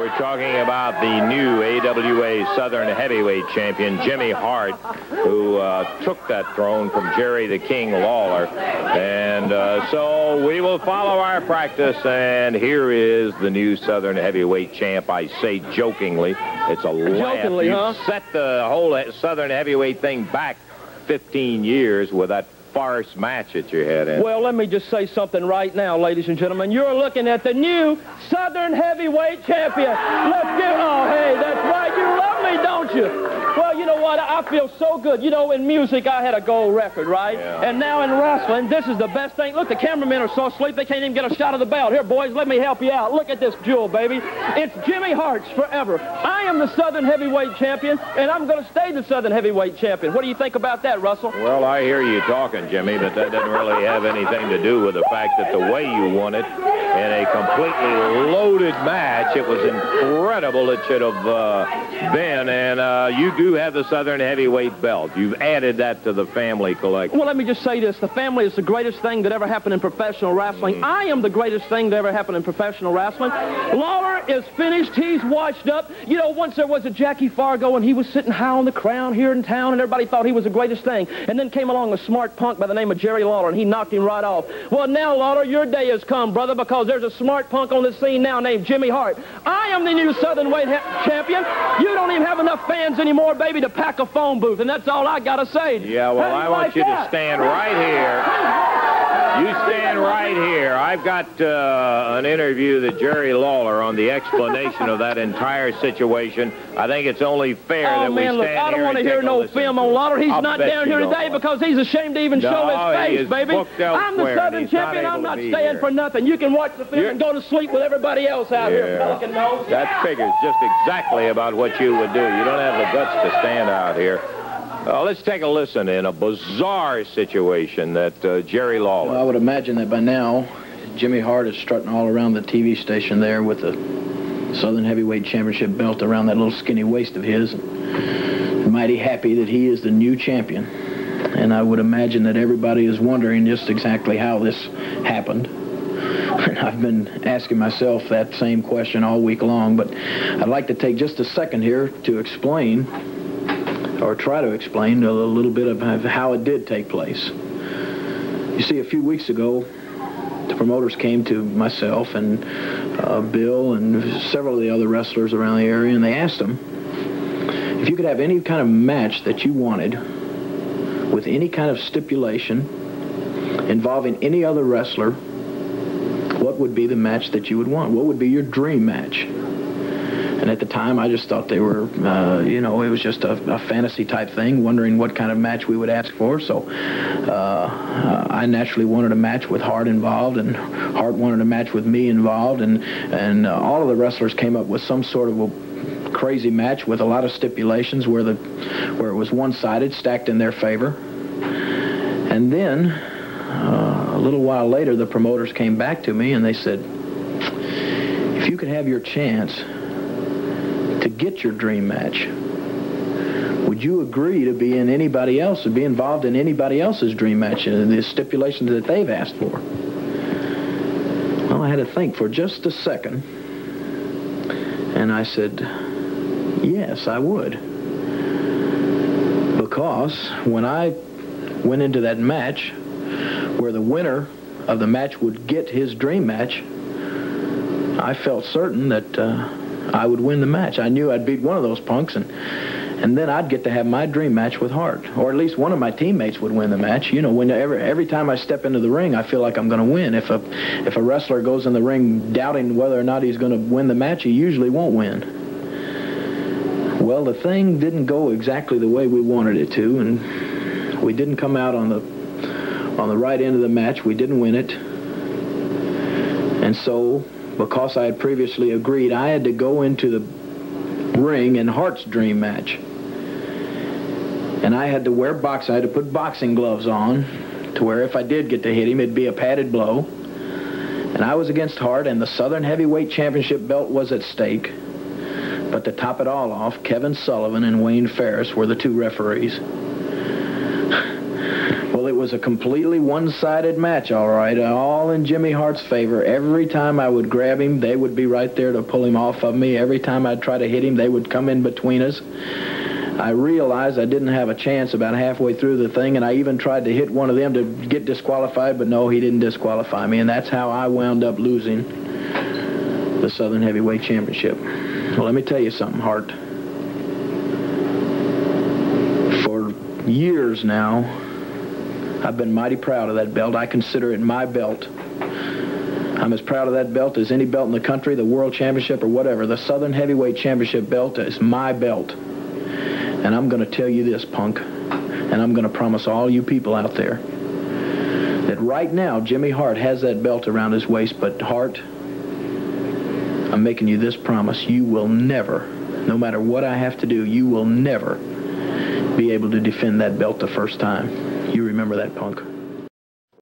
we're talking about the new AWA Southern Heavyweight champion, Jimmy Hart, who took that throne from Jerry the King Lawler. And so we will follow our practice, and here is the new Southern Heavyweight champ. I say jokingly. It's a laugh. Jokingly, huh? You set the whole Southern Heavyweight thing back 15 years with that Farris match that you had in. Well, let me just say something right now, ladies and gentlemen. You're looking at the new Southern Heavyweight champion. Let's give... Oh, hey, that's right. You love me, don't you? Well, you know what? I feel so good. You know, in music, I had a gold record, right? Yeah. And now in wrestling, this is the best thing. Look, the cameramen are so asleep, they can't even get a shot of the belt. Here, boys, let me help you out. Look at this jewel, baby. It's Jimmy Hart's forever. I am the Southern Heavyweight champion, and I'm going to stay the Southern Heavyweight champion. What do you think about that, Russell? Well, I hear you talking, Jimmy, but that doesn't really have anything to do with the fact that the way you won it in a completely loaded match, it was incredible it should have been, and you do have the Southern Heavyweight belt. You've added that to the family collection. Well, let me just say this. The family is the greatest thing that ever happened in professional wrestling. I am the greatest thing that ever happened in professional wrestling. Lawler is finished. He's washed up. You know, once there was a Jackie Fargo, and he was sitting high on the crown here in town, and everybody thought he was the greatest thing. And then came along a smart punk by the name of Jerry Lawler, and he knocked him right off. Well, now, Lawler, your day has come, brother, because there's a smart punk on the scene now named Jimmy Hart. I am the new Southern Weight champion. You don't even have enough fans anymore, baby, to pack a phone booth, and that's all I got to say. Yeah, well, I want you to stand right here. You stand right here. I've got an interview that Jerry Lawler on the explanation of that entire situation. I think it's only fair that we stand look, here. I don't want to hear no film on Lawler. He's not down here today because he's ashamed to even show his face, baby. I'm the Southern champion. I'm not staying for nothing. You can watch the film and go to sleep with everybody else out here, Pelican Nose. That figures just exactly about what you would do. You don't have the guts to stand out here. Let's take a listen in a bizarre situation that Jerry Lawler... Well, I would imagine that by now, Jimmy Hart is strutting all around the TV station there with the Southern Heavyweight Championship belt around that little skinny waist of his. Mighty happy that he is the new champion. And I would imagine that everybody is wondering just exactly how this happened. And I've been asking myself that same question all week long, but I'd like to take just a second here to explain, or try to explain a little bit of how it did take place. You see, a few weeks ago, the promoters came to myself and Bill and several of the other wrestlers around the area, and they asked them if you could have any kind of match that you wanted with any kind of stipulation involving any other wrestler, what would be the match that you would want? What would be your dream match? And at the time, I just thought they were, you know, it was just a fantasy type thing, wondering what kind of match we would ask for. So I naturally wanted a match with Hart involved, and Hart wanted a match with me involved, and all of the wrestlers came up with some sort of a crazy match with a lot of stipulations where it was one-sided, stacked in their favor. And then a little while later, the promoters came back to me and they said, if you could have your chance to get your dream match, would you agree to be in anybody else, to be involved in anybody else's dream match, and the stipulations that they've asked for? Well, I had to think for just a second, and I said, yes, I would. Because when I went into that match, where the winner of the match would get his dream match, I felt certain that I would win the match. I knew I'd beat one of those punks, and then I'd get to have my dream match with Hart. Or at least one of my teammates would win the match. You know, every time I step into the ring, I feel like I'm going to win. If a wrestler goes in the ring doubting whether or not he's going to win the match, he usually won't win. Well, the thing didn't go exactly the way we wanted it to, and we didn't come out on the right end of the match. We didn't win it. And so, because I had previously agreed, I had to go into the ring in Hart's dream match. And I had to wear I had to put boxing gloves on, to where if I did get to hit him, it'd be a padded blow. And I was against Hart, and the Southern Heavyweight Championship belt was at stake. But to top it all off, Kevin Sullivan and Wayne Farris were the two referees. Well, it was a completely one-sided match, all right, all in Jimmy Hart's favor. Every time I would grab him, they would be right there to pull him off of me. Every time I'd try to hit him, they would come in between us. I realized I didn't have a chance about halfway through the thing, and I even tried to hit one of them to get disqualified, but no, he didn't disqualify me, and that's how I wound up losing the Southern Heavyweight Championship. Well, let me tell you something, Hart. For years now, I've been mighty proud of that belt. I consider it my belt. I'm as proud of that belt as any belt in the country, the World Championship or whatever. The Southern Heavyweight Championship belt is my belt. And I'm going to tell you this, punk, and I'm going to promise all you people out there that right now Jimmy Hart has that belt around his waist, but Hart, I'm making you this promise. You will never, no matter what I have to do, you will never be able to defend that belt the first time. You remember that, punk.